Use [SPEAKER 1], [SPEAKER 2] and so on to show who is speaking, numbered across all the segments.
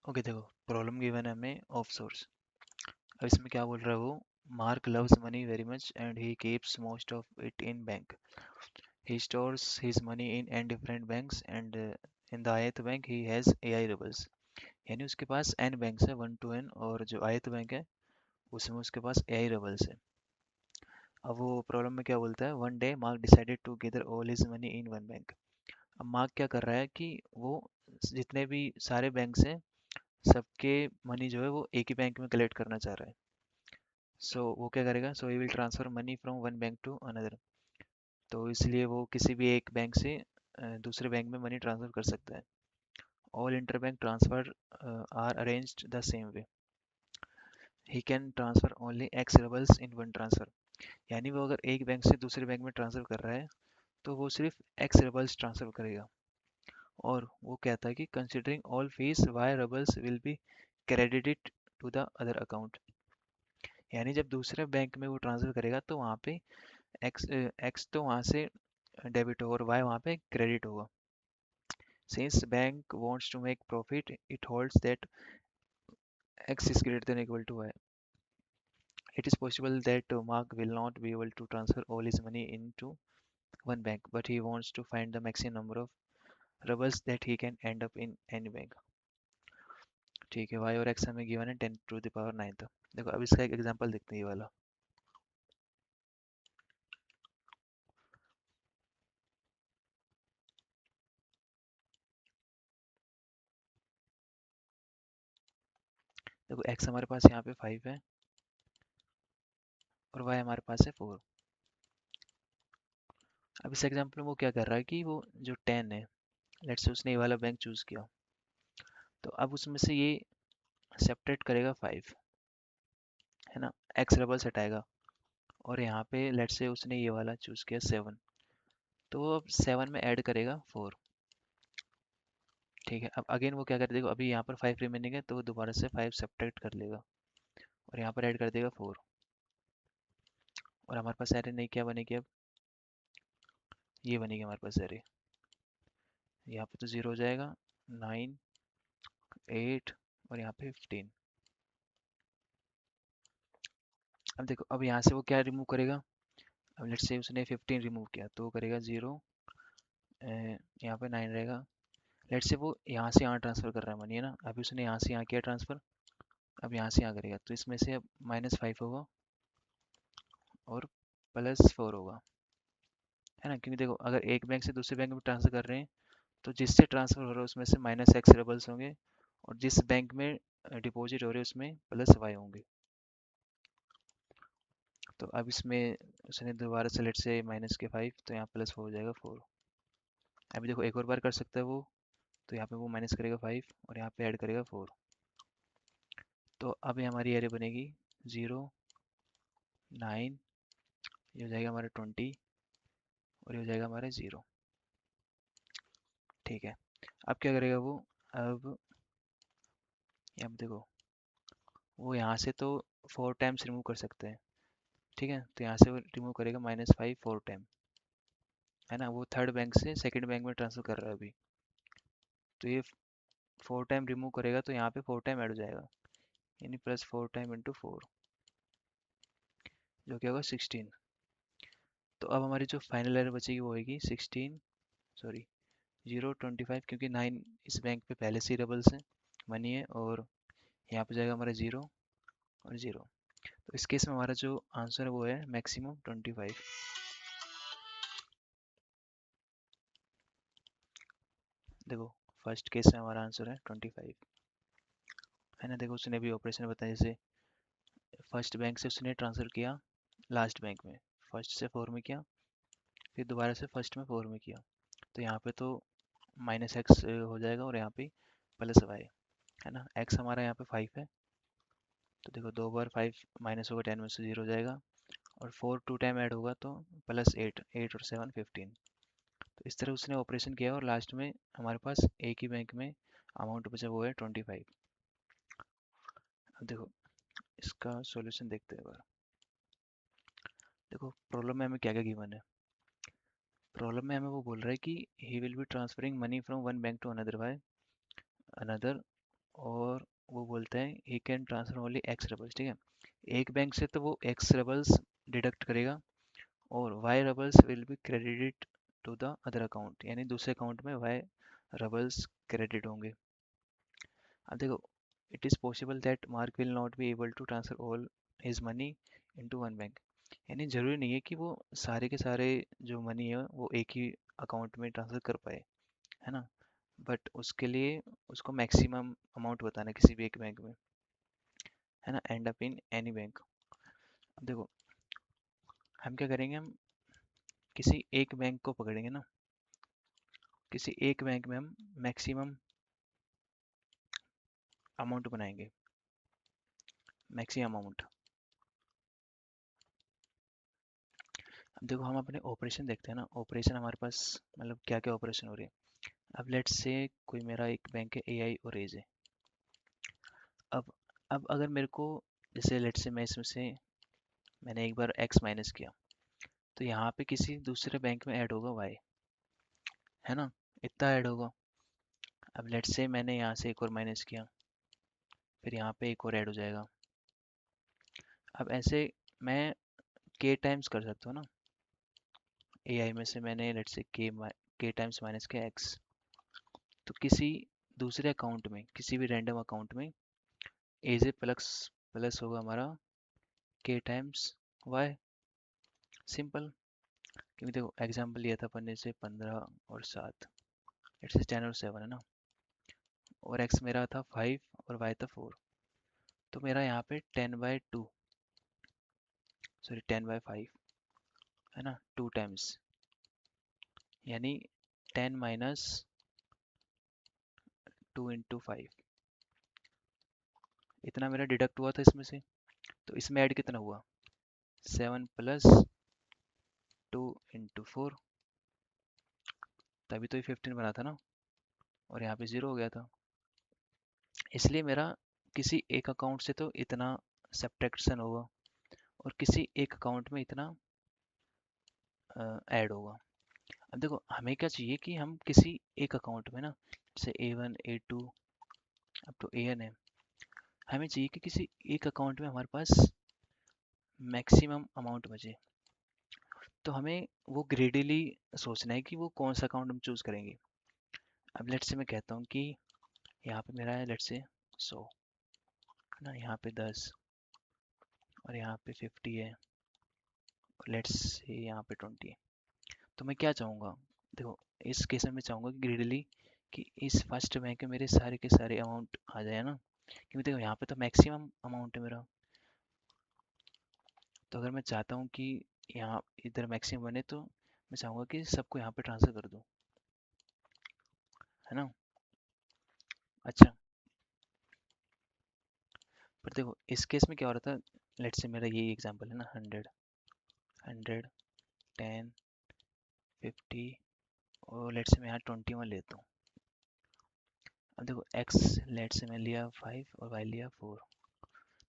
[SPEAKER 1] Okay देखो, problem given है हमें ऑफ सोर्स। अब इसमें क्या बोल रहा है वो, mark loves money very much and he keeps most of it in bank. He stores his money in an different banks and in the ith bank he has AI रबल्स। यानी उसके पास n banks है, 1 to n, और जो ith bank है उसमें उसके पास AI रबल्स है। अब वो प्रॉब्लम में क्या बोलता है, one day Mark decided to gather all his money in one bank. अब मार्क क्या कर रहा है कि वो जितने भी सारे बैंक्स हैं सबके मनी जो है वो एक ही बैंक में कलेक्ट करना चाह रहा है। सो वो क्या करेगा, so he will transfer money from one bank to another. तो इसलिए वो किसी भी एक बैंक से दूसरे बैंक में मनी ट्रांसफर कर सकता है। All interbank transfer are arranged the same way. He can transfer only X roubles in one transfer. यानी वो अगर एक बैंक से दूसरे बैंक में ट्रांसफर कर रहा है तो वो सिर्फ एक्स रबल्स ट्रांसफर करेगा। और वो कहता है कि considering all fees Y roubles will be credited to the other account. यानी जब दूसरे बैंक में वो ट्रांसफर करेगा तो वहाँ पे एक्स तो वहाँ से डेबिट होगा और वाई वहाँ पे क्रेडिट होगा। Since bank wants to make profit, it holds that x is greater than or equal to y. It is possible that Mark will not be able to transfer all his money into one bank, but he wants to find the maximum number of rubles that he can end up in any bank. ठीक है, y और x हमें given है 10⁹ तक। देखो अब इसका एक एग्जांपल देखते हैं, ये वाला। देखो x हमारे पास यहाँ पे 5 है और y हमारे पास है 4। अब इस एग्जांपल में वो क्या कर रहा है कि वो जो 10 है, लेट्स से उसने ये वाला बैंक चूज किया, तो अब उसमें से ये सेपरेट करेगा 5, है ना, एक्स रबल्स हटाएगा। और यहाँ पे लेट्स से उसने ये वाला चूज किया 7, तो वो अब 7 में ऐड करेगा 4। ठीक है, अब अगेन वो क्या कर देगा, अभी यहाँ पर 5 रिमेनिंग है तो वो दोबारा से 5 सब्ट्रैक्ट कर लेगा और यहाँ पर ऐड कर देगा 4। और हमारे पास एरे नहीं क्या बनेगी अब, ये बनेगी हमारे पास एरे। यहाँ पे तो 0 हो जाएगा, 9, 8 और यहाँ पे 15। अब देखो, अब यहाँ से वो क्या रिमूव करेगा। अब लेट्स से उसने 15 रिमूव किया तो वो करेगा 0, यहाँ पे 9 रहेगा। लेट्स से वो यहाँ से यहाँ ट्रांसफर कर रहा है मनी, है ना, अभी उसने यहाँ से यहाँ किया ट्रांसफर, अब यहाँ से यहाँ करेगा तो इसमें से अब -5 होगा और +4 होगा, है ना, क्योंकि देखो अगर एक बैंक से दूसरे बैंक में ट्रांसफर कर रहे हैं तो जिससे ट्रांसफर हो रहा है उसमें से -x रबल्स होंगे और जिस बैंक में डिपॉजिट हो रहे हैं उसमें +y होंगे। तो अब इसमें उसने दोबारा से लेट से -5, तो यहाँ +4 हो जाएगा 4। अभी देखो एक और बार कर सकता है वो, तो यहाँ पे वो माइनस करेगा 5 और यहाँ पे ऐड करेगा 4। तो अब ये हमारी एरे बनेगी 0, 9, ये हो जाएगा हमारा 20 और ये हो जाएगा हमारा 0। ठीक है, अब क्या करेगा वो, अब यहाँ पे देखो वो यहाँ से तो 4 टाइम्स रिमूव कर सकते हैं। ठीक है, तो यहाँ से वो रिमूव करेगा -5 4 टाइम, है ना, वो थर्ड बैंक से सेकंड बैंक में ट्रांसफर कर रहा है अभी। तो ये 4 टाइम रिमूव करेगा तो यहाँ पे 4 टाइम ऐड हो जाएगा, यानी +4 टाइम इंटू 4, जो क्या होगा 16। तो अब हमारी जो फाइनल एरर बचेगी वो होगी 16, सॉरी 0, 25, क्योंकि 9 इस बैंक पे पहले से ही डबल्स हैं, मनी है, और यहाँ पे जाएगा हमारा 0 और 0। तो इस केस में हमारा जो आंसर है वो है मैक्सिमम 25। देखो फर्स्ट केस में हमारा आंसर है 25, है ना। देखो उसने भी ऑपरेशन बताया, जैसे फर्स्ट बैंक से उसने ट्रांसफ़र किया लास्ट बैंक में, फर्स्ट से 4 में किया, फिर दोबारा से फर्स्ट में 4 में किया, तो यहाँ पे तो -x हो जाएगा और यहाँ पे +y, है ना। x हमारा यहाँ पे 5 है, तो देखो 2 बार 5 माइनस होगा, 10 में से 0 हो जाएगा, और 4 2 टाइम ऐड होगा तो +8, 8 और 7 15। तो इस तरह उसने ऑपरेशन किया और लास्ट में हमारे पास एक ही बैंक में अमाउंट बचा वो है 25। अब देखो इसका सॉल्यूशन देखते हैं एक बार। देखो प्रॉब्लम में हमें क्या क्या गिवन है। प्रॉब्लम में हमें वो बोल रहा है कि he will be transferring money from one bank to another by another और वो बोलते हैं he can transfer only X roubles, ठीक है। एक बैंक से तो वो एक्स रबल्स डिडक्ट करेगा और Y roubles will be credited to the other account, यानी दूसरे अकाउंट में वाई रबल्स क्रेडिट होंगे। अब देखो, it is possible that Mark will not be able to transfer all his money into one bank, यानी ज़रूरी नहीं है कि वो सारे के सारे जो मनी है वो एक ही अकाउंट में ट्रांसफ़र कर पाए, है ना। बट उसके लिए उसको मैक्सिमम अमाउंट बताना है किसी भी एक बैंक में, है ना, and up in any bank. अब देखो, हम क्या करेंगे, हम किसी एक बैंक को पकड़ेंगे ना, किसी एक बैंक में हम मैक्सिमम अमाउंट बनाएंगे, मैक्सिमम अमाउंट। अब देखो, हम अपने ऑपरेशन देखते हैं ना, ऑपरेशन हमारे पास मतलब क्या क्या ऑपरेशन हो रही है। अब लेट्स से कोई मेरा एक बैंक है एआई और एज है। अब अब अगर मेरे को, जैसे लेट्स से मैं इसमें से मैंने एक बार एक्स माइनस किया, तो यहाँ पे किसी दूसरे बैंक में ऐड होगा वाई, है ना, इतना ऐड होगा। अब लेट्स से मैंने यहाँ से एक और माइनस किया, फिर यहाँ पे एक और ऐड हो जाएगा। अब ऐसे मैं के टाइम्स कर सकता हूँ ना, एआई में से मैंने लेट्स से के टाइम्स माइनस किया एक्स, तो किसी दूसरे अकाउंट में, किसी भी रैंडम अकाउंट में एज ए प्लस प्लस होगा हमारा के टाइम्स वाई, सिंपल। क्योंकि देखो एग्जाम्पल लिया था अपन ने से 15 और 7, इट्स 10 और 7, है ना, और एक्स मेरा था 5 और वाई था 4, तो मेरा यहाँ पे 10/2, सॉरी 10/5, है ना, 2 टाइम्स, यानी 10 माइनस 2 × 5, इतना मेरा डिडक्ट हुआ था इसमें से। तो इसमें ऐड कितना हुआ, 7 + 2 × 4, तभी तो ये 15 बना था ना, और यहाँ पे 0 हो गया था। इसलिए मेरा किसी एक अकाउंट से तो इतना सब्ट्रैक्शन होगा और किसी एक अकाउंट में इतना ऐड होगा। अब देखो, हमें क्या चाहिए कि हम किसी एक अकाउंट में ना, जैसे A1 A2 अब तो AN है, हमें चाहिए कि किसी एक अकाउंट में हमारे पास मैक्सिमम अमाउंट बचे। तो हमें वो ग्रेडिली सोचना है कि वो कौन सा अकाउंट हम चूज करेंगे। अब लेट्स से मैं कहता हूँ कि यहाँ पे मेरा है लेट्स से 100, है ना, यहाँ पे 10 और यहाँ पे 50 है, और लेट्स से यहाँ पे 20 है। तो मैं क्या चाहूँगा, देखो इस केस में मैं चाहूँगा कि ग्रेडली कि इस फर्स्ट बैंक में मेरे सारे के सारे अमाउंट आ जाए ना, क्योंकि देखो यहाँ पे तो मैक्सिमम अमाउंट है मेरा। तो अगर मैं चाहता हूँ कि यहाँ इधर मैक्सिमम बने, तो मैं चाहूँगा कि सबको यहाँ पे ट्रांसफर कर दूँ, है ना। अच्छा, पर देखो इस केस में क्या हो रहा था, लेट्स से मेरा यही एग्जांपल है ना, 100 100 10 50, और लेट्स से मैं यहाँ 21 लेता हूँ। अब देखो एक्स लेट्स से मैं लिया 5 और वाई लिया 4,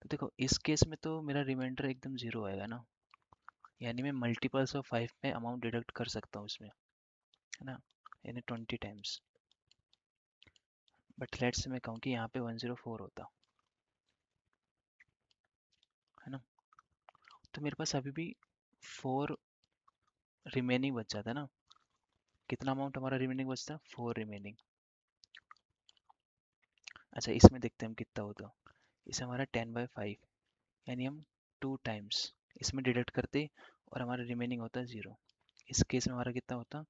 [SPEAKER 1] तो देखो इस केस में तो मेरा रिमाइंडर एकदम 0 आएगा ना, यानी मैं मल्टीपल्स ऑफ 5 में अमाउंट डिडक्ट कर सकता हूँ इसमें, है ना, यानी 20 टाइम्स। बट लेट्स से मैं कहूँ कि यहाँ पे 104 होता, है ना, तो मेरे पास अभी भी 4 रिमेनिंग बच जाता है ना। कितना अमाउंट हमारा रिमेनिंग बचता है, 4 रिमेनिंग। अच्छा, इसमें देखते हैं हम कितना होता, इसमें हमारा 10/5, यानी हम 2 टाइम्स इसमें डिडक्ट करते और हमारा रिमेनिंग होता है 0। इस केस में हमारा कितना होता,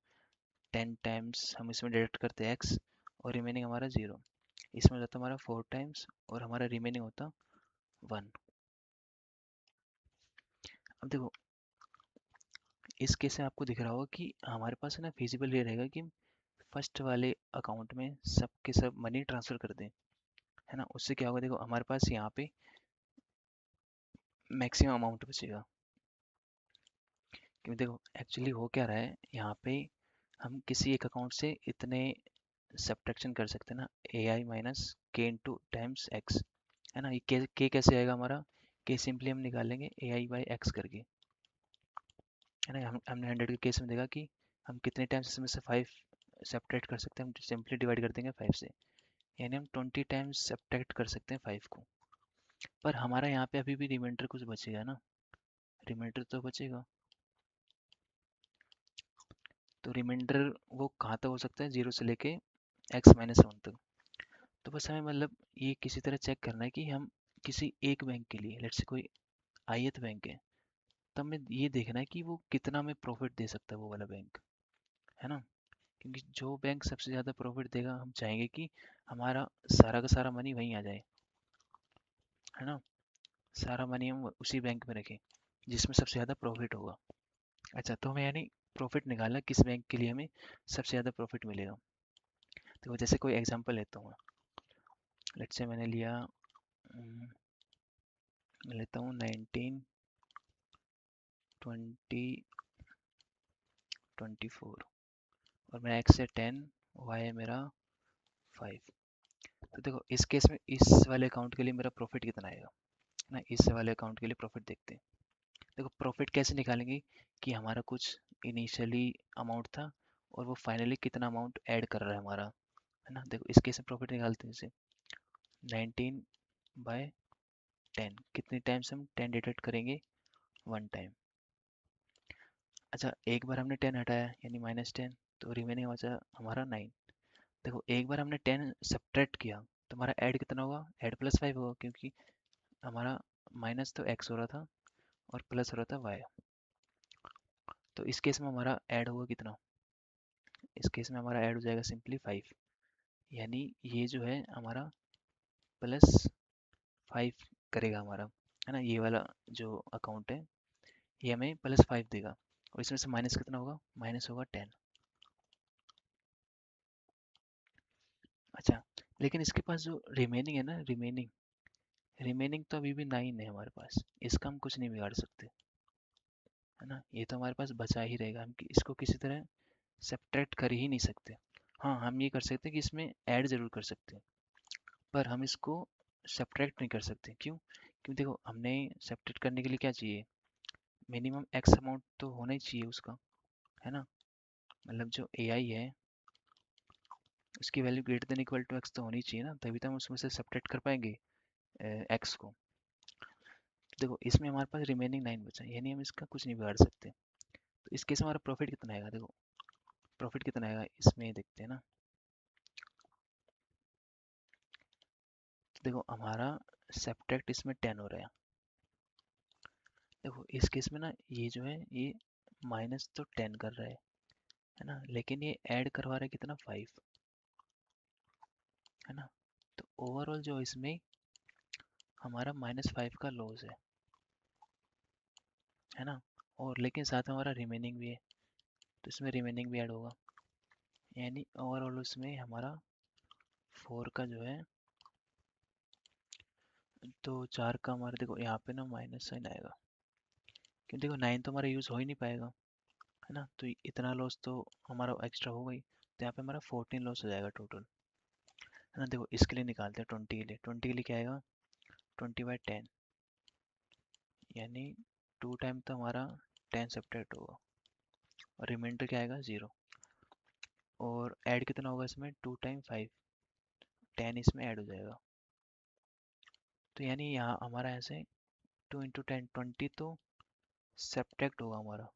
[SPEAKER 1] 10 टाइम्स हम इसमें डिडक्ट करते एक्स और रिमेनिंग हमारा 0। इसमें होता हमारा 4 टाइम्स और हमारा रिमेनिंग होता 1। अब देखो, इस केस में आपको दिख रहा होगा कि हमारे पास है ना फिजिबल ये रहेगा कि फर्स्ट वाले अकाउंट में सब के सब मनी ट्रांसफर कर दें, है ना। उससे क्या होगा, देखो हमारे पास यहाँ पे मैक्सिमम अमाउंट बचेगा। क्योंकि देखो एक्चुअली हो क्या रहा है यहाँ पे, हम किसी एक अकाउंट से इतने सब्ट्रैक्शन कर सकते हैं ना, ए आई माइनस के इंटू टाइम्स एक्स, है ना। ये के कैसे आएगा हमारा, के सिंपली हम निकालेंगे ए आई बाई एक्स करके, है ना। हमने 100 के केस में देखा कि हम कितने टाइम्स इसमें से 5 सेपरेट कर सकते हैं, हम सिंपली डिवाइड कर देंगे 5 से। यानी हम 20 टाइम्स सब्ट्रैक्ट कर सकते हैं 5 को। पर हमारा यहाँ पे अभी भी रिमाइंडर कुछ बचेगा ना, रिमाइंडर तो बचेगा। तो रिमाइंडर वो कहाँ तक हो सकता है, 0 से लेके x-1 तक। तो बस हमें मतलब ये किसी तरह चेक करना है कि हम किसी एक बैंक के लिए, लेट्स से कोई आयत बैंक है, तो हमें ये देखना है कि वो कितना में प्रॉफिट दे सकता है वो वाला बैंक, है ना। क्योंकि जो बैंक सबसे ज़्यादा प्रॉफिट देगा हम चाहेंगे कि हमारा सारा का सारा मनी वहीं आ जाए, है ना। सारा मनी हम उसी बैंक में रखें जिसमें सबसे ज़्यादा प्रॉफिट होगा। अच्छा, तो हमें यानी प्रॉफिट निकालना किस बैंक के लिए हमें सबसे ज़्यादा प्रॉफिट मिलेगा। तो जैसे कोई एग्जांपल लेता हूँ, लेट्स से मैंने लिया, लेता हूँ 19, 20, 24, और मेरा एक्स है 10, वाई है मेरा 5। तो देखो इस केस में इस वाले अकाउंट के लिए मेरा प्रॉफिट कितना आएगा ना, इस वाले अकाउंट के लिए प्रॉफिट देखते हैं। देखो प्रॉफिट कैसे निकालेंगे कि हमारा कुछ इनिशियली अमाउंट था और वो फाइनली कितना अमाउंट ऐड कर रहा है हमारा, है ना। देखो इस केस में प्रॉफिट निकालते हैं जैसे 19/10, कितनी टाइम्स हम 10 डिडक्ट करेंगे, 1 टाइम। अच्छा, एक बार हमने 10 हटाया यानी -10, तो रिमेनिंग बचा हमारा 9। देखो एक बार हमने 10 सब्ट्रैक्ट किया तो हमारा ऐड कितना होगा, ऐड +5 होगा, क्योंकि हमारा माइनस तो x हो रहा था और प्लस हो रहा था y। तो इस केस में हमारा ऐड होगा कितना, इस केस में हमारा ऐड हो जाएगा सिंपली 5। यानी ये जो है हमारा +5 करेगा हमारा, है ना। ये वाला जो अकाउंट है ये हमें +5 देगा, और इसमें से माइनस कितना होगा, माइनस होगा 10। अच्छा, लेकिन इसके पास जो रिमेनिंग है ना, रिमेनिंग रिमेनिंग तो अभी भी 9 है हमारे पास, इसका हम कुछ नहीं बिगाड़ सकते, है ना। ये तो हमारे पास बचा ही रहेगा, हम इसको किसी तरह सब्ट्रैक्ट कर ही नहीं सकते। हाँ, हम ये कर सकते हैं कि इसमें ऐड जरूर कर सकते हैं, पर हम इसको सब्ट्रैक्ट नहीं कर सकते। क्यों, क्योंकि देखो हमने सब्ट्रैक्ट करने के लिए क्या चाहिए, मिनिमम एक्स अमाउंट तो होना ही चाहिए उसका, है ना। मतलब जो ए आई है उसकी value greater than equal to X तो होनी चाहिए ना, तभी तो हम उसमें से सब्ट्रैक्ट कर पाएंगे एक्स को। तो देखो इसमें हमारे पास रिमेनिंग 9 बचा है, यानी हम इसका कुछ नहीं बिगाड़ सकते। तो इस केस में हमारा प्रॉफिट कितना आएगा, देखो प्रॉफिट कितना आएगा इसमें देखते हैं ना। तो देखो हमारा सब्ट्रैक्ट इसमें 10 हो रहा है। देखो इस केस में ना ये जो है ये माइनस तो 10 कर रहा है ना, लेकिन ये ऐड करवा रहा है कितना, 5, है ना। तो ओवरऑल जो इसमें हमारा -5 का लॉस है ना। और लेकिन साथ में हमारा रिमेनिंग भी है, तो इसमें रिमेनिंग भी ऐड होगा, यानी ओवरऑल उसमें हमारा 4 का जो है, तो 4 का हमारा देखो यहाँ पे ना माइनस साइन आएगा, क्योंकि देखो 9 तो हमारा यूज़ हो ही नहीं पाएगा, है ना। तो इतना लॉस तो हमारा एक्स्ट्रा हो गई, तो यहाँ पे हमारा 14 लॉस हो जाएगा टोटल, है ना। देखो इसके लिए निकालते हैं 20 के लिए, 20 के लिए क्या आएगा, 20/10, यानी 2 टाइम तो हमारा 10 सब्ट्रैक्ट होगा, और रिमाइंडर क्या आएगा, 0। और ऐड कितना होगा इसमें, 2 टाइम 5, 10 इसमें ऐड हो जाएगा। तो यानी यहाँ हमारा ऐसे 2 × 10, 20 तो सब्ट्रैक्ट होगा हमारा,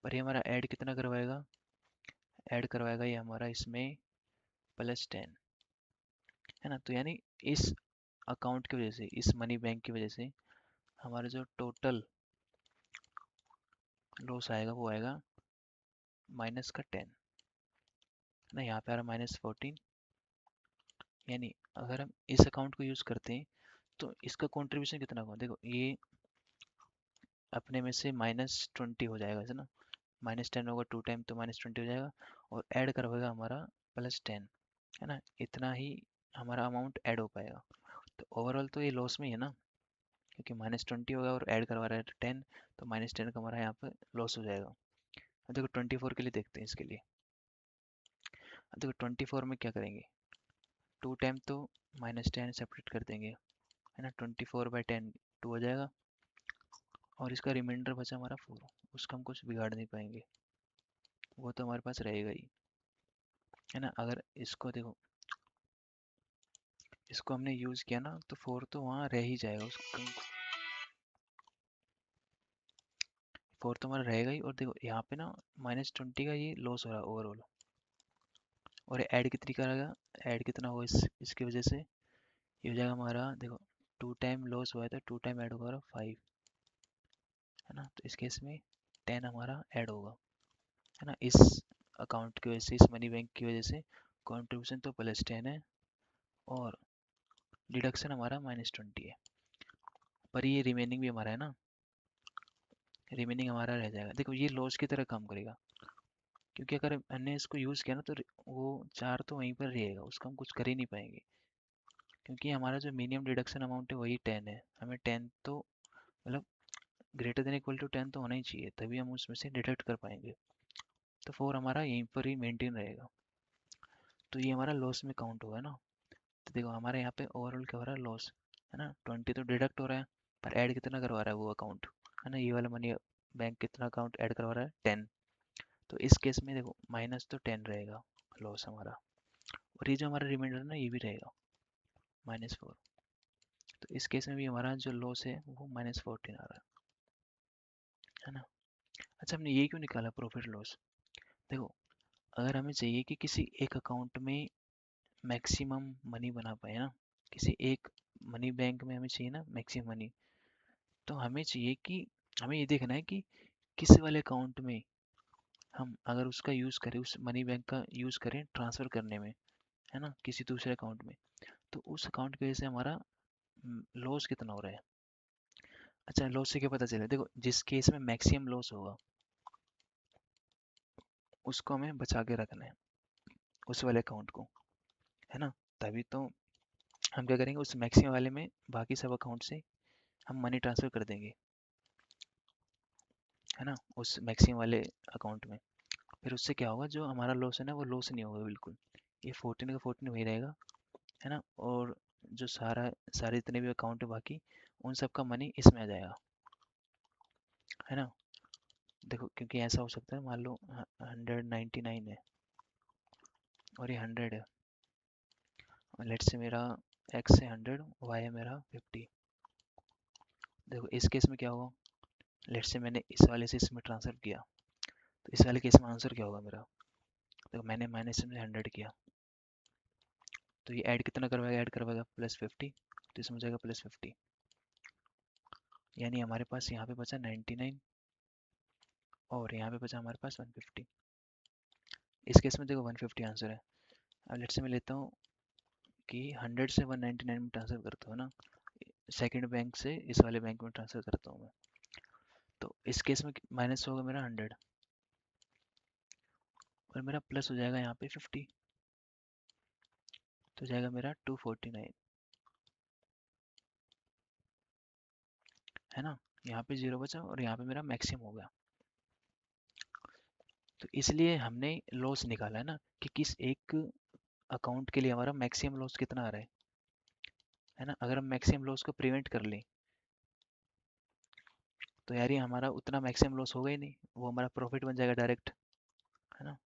[SPEAKER 1] पर ये हमारा ऐड कितना करवाएगा, ऐड करवाएगा ये हमारा इसमें +10, है ना। तो यानी इस अकाउंट की वजह से, इस मनी बैंक की वजह से हमारा जो टोटल लॉस आएगा वो आएगा -10, ना। यहाँ पे आ रहा -14, यानी अगर हम इस अकाउंट को यूज़ करते हैं तो इसका कंट्रीब्यूशन कितना होगा, देखो ये अपने में से -20 हो जाएगा, है ना। -10 होगा 2 टाइम, तो -20 हो जाएगा, और ऐड करवाएगा हमारा +10, है ना। इतना ही हमारा अमाउंट ऐड हो पाएगा। तो ओवरऑल तो ये लॉस में ही है ना, क्योंकि -20 होगा और ऐड करवा रहा है 10, तो -10 का हमारा यहाँ पर लॉस हो जाएगा। अब देखो 24 के लिए देखते हैं इसके लिए। अब देखो 24 में क्या करेंगे, 2 टाइम तो -10 सेपरेट कर देंगे, है ना। 24/10 2 हो जाएगा, और इसका रिमाइंडर बचा हमारा 4, उसका हम कुछ बिगाड़ नहीं पाएंगे, वो तो हमारे पास रहेगा ही, है ना। अगर इसको देखो इसको हमने यूज़ किया ना, तो 4 तो वहाँ रह ही जाएगा, उसका 4 तो हमारा रहेगा ही। और देखो यहाँ पे ना -20 का ये लॉस हो रहा है ओवरऑल। और ऐड कितनी करेगा, ऐड कितना होगा इसकी वजह से, ये हो जाएगा हमारा, देखो 2 टाइम लॉस हुआ है तो 2 टाइम ऐड होगा 5, है ना। तो इस केस में 10 हमारा ऐड होगा, है ना। इस अकाउंट की वजह से, इस मनी बैंक की वजह से कंट्रीब्यूशन तो +10 है और डिडक्शन हमारा -20 है। पर ये रिमेनिंग भी हमारा है ना, रिमेनिंग हमारा रह जाएगा। देखो ये लॉस की तरह काम करेगा, क्योंकि अगर हमने इसको यूज़ किया ना तो वो 4 तो वहीं पर रहेगा, उसका हम कुछ कर ही नहीं पाएंगे। क्योंकि हमारा जो मिनिमम डिडक्शन अमाउंट है वही 10 है, हमें 10 तो मतलब >10 तो होना ही चाहिए, तभी हम उसमें से डिडक्ट कर पाएंगे। तो 4 हमारा यहीं पर ही मेंटेन रहेगा, तो ये हमारा लॉस में काउंट होगा ना। तो देखो हमारे यहाँ पे ओवरऑल क्या हो रहा है, लॉस, है ना। 20 तो डिडक्ट हो रहा है, पर ऐड कितना करवा रहा है वो अकाउंट, है ना। ये वाला मनी बैंक कितना अकाउंट ऐड करवा रहा है, 10। तो इस केस में देखो -10 रहेगा लॉस हमारा, और ये जो हमारा रिमाइंडर है ना ये भी रहेगा -4। तो इस केस में भी हमारा जो लॉस है वो -14 आ रहा है ना। अच्छा, हमने ये क्यों निकाला प्रॉफिट लॉस। देखो अगर हमें चाहिए कि किसी एक अकाउंट में मैक्सिमम मनी बना पाए ना, किसी एक मनी बैंक में हमें चाहिए ना मैक्सिमम मनी, तो हमें चाहिए कि हमें ये देखना है कि किस वाले अकाउंट में हम अगर उसका यूज़ करें, उस मनी बैंक का यूज़ करें ट्रांसफ़र करने में, है ना, किसी दूसरे अकाउंट में, तो उस अकाउंट की वजह से हमारा लॉस कितना हो रहा है। अच्छा, लॉस से क्या पता चले, देखो जिस केस में मैक्सिमम लॉस होगा उसको हमें बचा के रखना है, उस वाले अकाउंट को, है ना। तभी तो हम क्या करेंगे, उस मैक्सिमम वाले में बाकी सब अकाउंट से हम मनी ट्रांसफ़र कर देंगे, है ना, उस मैक्सिमम वाले अकाउंट में। फिर उससे क्या होगा, जो हमारा लॉस है ना वो लॉस नहीं होगा बिल्कुल, ये 14 का 14 वही रहेगा, है ना। और जो सारे जितने भी अकाउंट है बाकी, उन सब का मनी इसमें आ जाएगा, है ना। देखो क्योंकि ऐसा हो सकता है, मान लो 199 है और ये 100 है, लेट्स से मेरा x है 100, y है मेरा 50। देखो इस केस में क्या होगा, लेट्स से मैंने इस वाले से इसमें ट्रांसफर किया, तो इस वाले केस में आंसर क्या होगा मेरा, देखो मैंने माइनस में 100 किया, तो ये ऐड कितना करवाएगा, ऐड करवाएगा +50, तो इसमें हो जाएगा +50, यानी हमारे पास यहाँ पे बचा 99 और यहाँ पे बचा हमारे पास 150। इस केस में देखो 150 आंसर है। अब लेट्स से मैं लेता हूँ कि 100 से 199 में ट्रांसफर करता हूँ ना, सेकंड बैंक से इस वाले बैंक में ट्रांसफर करता हूँ मैं, तो इस केस में माइनस होगा मेरा 100 और मेरा प्लस हो जाएगा यहाँ पे 50, तो जाएगा मेरा 249, है ना। यहाँ पे 0 बचा और यहाँ पे मेरा मैक्सिमम हो गया। तो इसलिए हमने लॉस निकाला है ना, कि किस एक अकाउंट के लिए हमारा मैक्सिमम लॉस कितना आ रहा है ना। अगर हम मैक्सिमम लॉस को प्रिवेंट कर लें तो यार ये हमारा उतना मैक्सिमम लॉस होगा ही नहीं, वो हमारा प्रॉफिट बन जाएगा डायरेक्ट, है ना।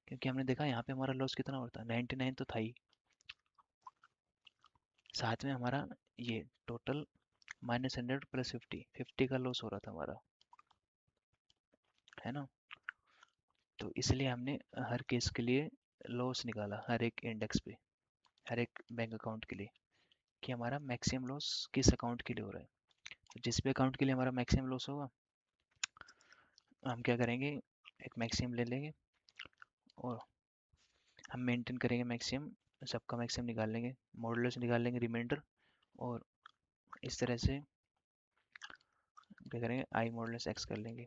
[SPEAKER 1] क्योंकि हमने देखा यहाँ पे हमारा लॉस कितना होता है, 99 तो था ही, साथ में हमारा ये टोटल -100 +50, 50 का लॉस हो रहा था हमारा, है ना। तो इसलिए हमने हर केस के लिए लॉस निकाला, हर एक इंडेक्स पे, हर एक बैंक अकाउंट के लिए, कि हमारा मैक्सिमम लॉस किस अकाउंट के लिए हो रहा है। तो जिस भी अकाउंट के लिए हमारा मैक्सिमम लॉस होगा, हम क्या करेंगे, एक मैक्सिमम ले लेंगे और हम मेंटेन करेंगे मैक्सिमम, सबका मैक्सिमम निकाल लेंगे, मॉडुलस निकाल लेंगे रिमाइंडर, और इस तरह से क्या करेंगे, आई मॉडुलस एक्स कर लेंगे,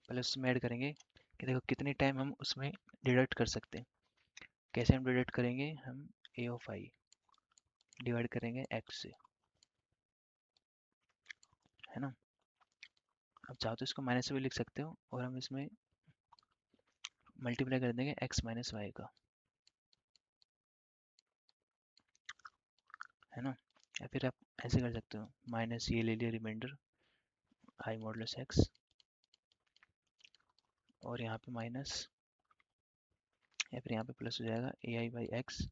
[SPEAKER 1] पहले उसमें ऐड करेंगे कि देखो कितने टाइम हम उसमें डिडक्ट कर सकते हैं। कैसे हम डिडक्ट करेंगे, हम ए ऑफ आई डिवाइड करेंगे एक्स से, है ना। अब चाहो तो इसको माइनस से भी लिख सकते हो, और हम इसमें मल्टीप्लाई कर देंगे एक्स माइनस वाई का, है ना। या फिर आप ऐसे कर सकते हो, माइनस ये ले लिया रिमाइंडर आई मॉडुलस एक्स, और यहाँ पे माइनस, या फिर यहाँ पे प्लस हो जाएगा A I by X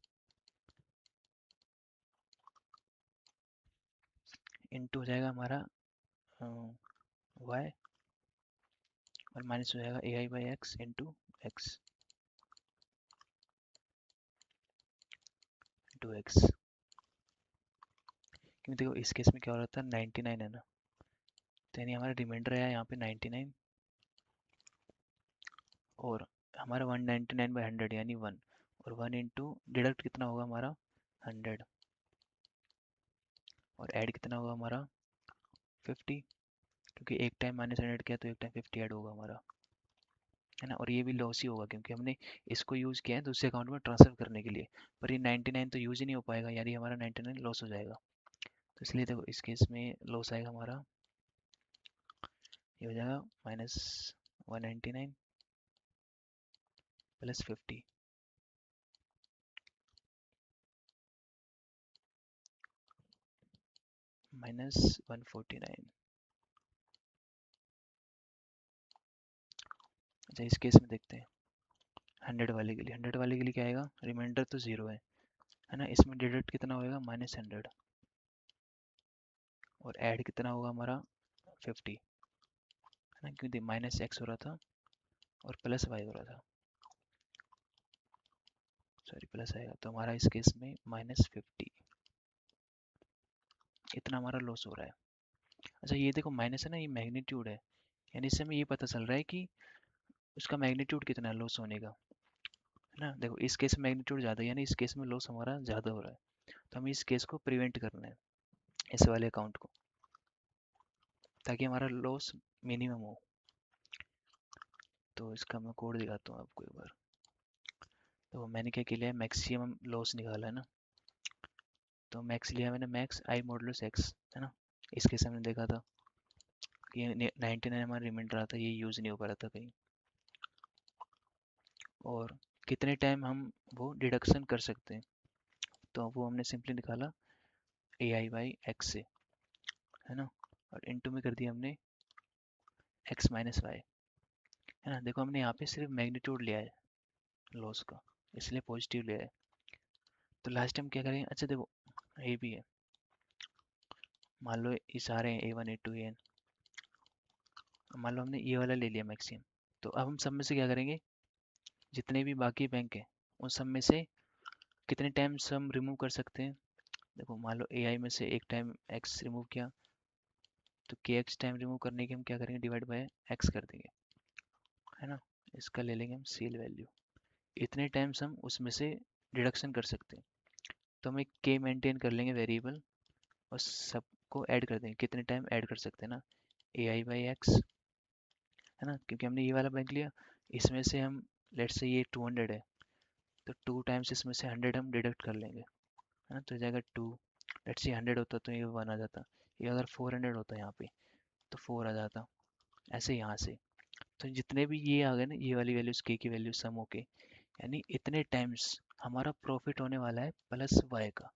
[SPEAKER 1] into हो जाएगा हमारा वाई, और माइनस हो जाएगा A I by X into X into X. क्योंकि देखो इस केस में क्या हो रहा था, 99 है ना, तो यानी हमारा रिमाइंडर आया यहाँ पे 99, और हमारा 199/100 यानी 1, और 1 इंटू डिडक्ट कितना होगा हमारा 100, और ऐड कितना होगा हमारा 50, क्योंकि एक टाइम -100 किया तो एक टाइम 50 ऐड होगा हमारा, है ना। और ये भी लॉस ही होगा क्योंकि हमने इसको यूज़ किया है दूसरे अकाउंट में ट्रांसफर करने के लिए, पर ये 99 तो यूज़ ही नहीं हो पाएगा, यानी हमारा 99 लॉस हो जाएगा। तो इसलिए देखो इस केस में लॉस आएगा हमारा, ये हो जाएगा -199 प्लस 50 -149। अच्छा इस केस में देखते हैं 100 वाले के लिए, 100 वाले के लिए क्या आएगा, रिमाइंडर तो 0 है ना, इसमें डिडक्ट कितना होएगा -100, और ऐड कितना होगा हमारा 50, है ना, क्योंकि -x हो रहा था और प्लस y हो रहा था, सॉरी प्लस आएगा, तो हमारा इस केस में -50, इतना हमारा लॉस हो रहा है। अच्छा ये देखो माइनस है ना, ये मैग्नीट्यूड है, यानी इससे हमें ये पता चल रहा है कि उसका मैग्नीट्यूड कितना है लॉस होने का, है ना। देखो इस केस में मैग्नीट्यूड ज़्यादा है, यानी इस केस में लॉस हमारा ज़्यादा हो रहा है, तो हमें इस केस को प्रिवेंट करना है, इस वाले अकाउंट को, ताकि हमारा लॉस मिनिमम हो। तो इसका मैं कोड दिखाता हूँ आपको एक बार। तो मैंने क्या किया है, मैक्सिमम लॉस निकाला है ना, तो मैक्स लिया मैंने, मैक्स आई मॉडुलस एक्स, है ना। इस केस में हमने देखा था कि 99 हमारा रिमाइंडर रहा था, ये यूज़ नहीं हो पा रहा था कहीं, और कितने टाइम हम वो डिडक्शन कर सकते हैं, तो वो हमने सिंपली निकाला ए आई बाई एक्स से, है ना, और इनटू में कर दिया हमने एक्स माइनस वाई, है ना। देखो हमने यहाँ पे सिर्फ मैग्नीट्यूड लिया है लॉस का, इसलिए पॉजिटिव लिया है। तो लास्ट टाइम क्या करेंगे, अच्छा देखो ये भी है, मान लो ये सारे हैं A1 A2 AN, मान लो हमने ये वाला ले लिया मैक्सिमम, तो अब हम सब में से क्या करेंगे, जितने भी बाकी बैंक हैं उन सब में से कितने टाइम्स हम रिमूव कर सकते हैं। देखो मान लो ए आई में से एक टाइम एक्स रिमूव किया, तो के एक्स टाइम रिमूव करने के हम क्या करेंगे, डिवाइड बाय एक्स कर देंगे, है ना। इसका ले लेंगे हम सील वैल्यू, इतने टाइम्स हम उसमें से डिडक्शन कर सकते हैं, तो हम एक के मेंटेन कर लेंगे वेरिएबल, और सबको ऐड कर देंगे, कितने टाइम ऐड कर सकते हैं ना, ए आई बाई एक्स, है ना, क्योंकि हमने ये वाला बैंक लिया, इसमें से हम लेट्स से ये 200 है, तो 2 टाइम्स इसमें से 100 हम डिडक्ट कर लेंगे, है ना, तो हो जाएगा 2, लेट्स से 100 होता तो ये 1 आ जाता, ये अगर 400 होता यहाँ पे तो 4 आ जाता, ऐसे यहाँ से। तो जितने भी ये आ गए ना, ये वाली वैल्यूज के की वैल्यू सम होके, यानी इतने टाइम्स हमारा प्रॉफिट होने वाला है प्लस वाई का,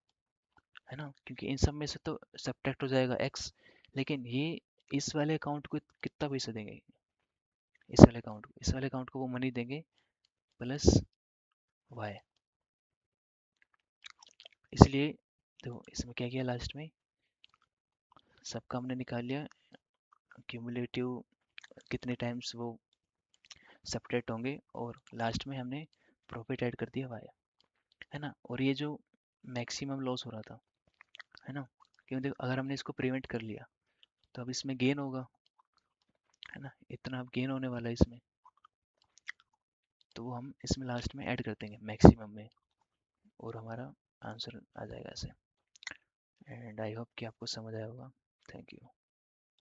[SPEAKER 1] है ना, क्योंकि इन सब में से तो सब्ट्रैक्ट हो जाएगा एक्स, लेकिन ये इस वाले अकाउंट को कितना पैसा देंगे, इस वाले अकाउंट को वो मनी देंगे प्लस वाई, इसलिए देखो इसमें क्या किया लास्ट में, सबका हमने निकाल लिया क्यूमुलेटिव, कितने टाइम्स वो सब्ट्रैक्ट होंगे, और लास्ट में हमने प्रॉफिट ऐड कर दिया वाई, है ना। और ये जो मैक्सिमम लॉस हो रहा था, है ना, क्योंकि देखो अगर हमने इसको प्रिवेंट कर लिया तो अब इसमें गेन होगा, है ना, इतना अब गेन होने वाला है इसमें, तो वो हम इसमें लास्ट में ऐड कर देंगे मैक्सिमम में, और हमारा आंसर आ जाएगा ऐसे। एंड आई होप कि आपको समझ आया होगा। Thank you.